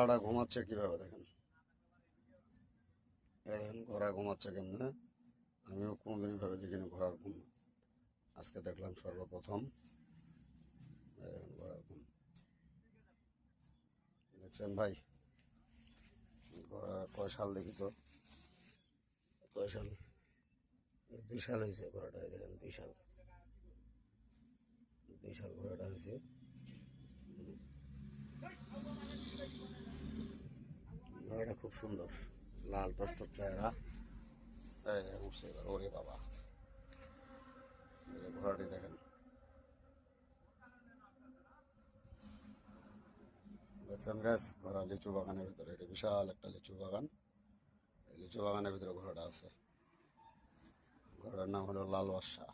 ঘোড়াটা ঘুমাচ্ছে কিভাবে দেখেন। দেখেন ঘোড়া ঘুমাচ্ছে কেমনে। আমিও কোনোদিনই ভাবে দেখিনি ঘোড়ার ঘুম, আজকে দেখলাম সর্বপ্রথম। দেখেন ঘোড়ার ঘুম দেখছেন ভাই। ঘোড়া কয় সাল দেখি তো, কয় সাল, 2 সাল হয়েছে ঘোড়াটা। দেখেন 2 সাল, 2 সাল ঘোড়াটা হয়েছে। ঘোড়াটা খুব সুন্দর, লাল টস্টর চেহারা। উঠছে এবার, ওরে বাবা। ঘোড়াটি দেখেন, দেখছেন গাছ, ঘোড়া লিচু বাগানের ভিতরে। এটা বিশাল একটা লিচু বাগান, এই লিচু বাগানের ভিতরে ঘোড়াটা আছে। ঘোড়ার নাম হলো লাল বাদশাহ।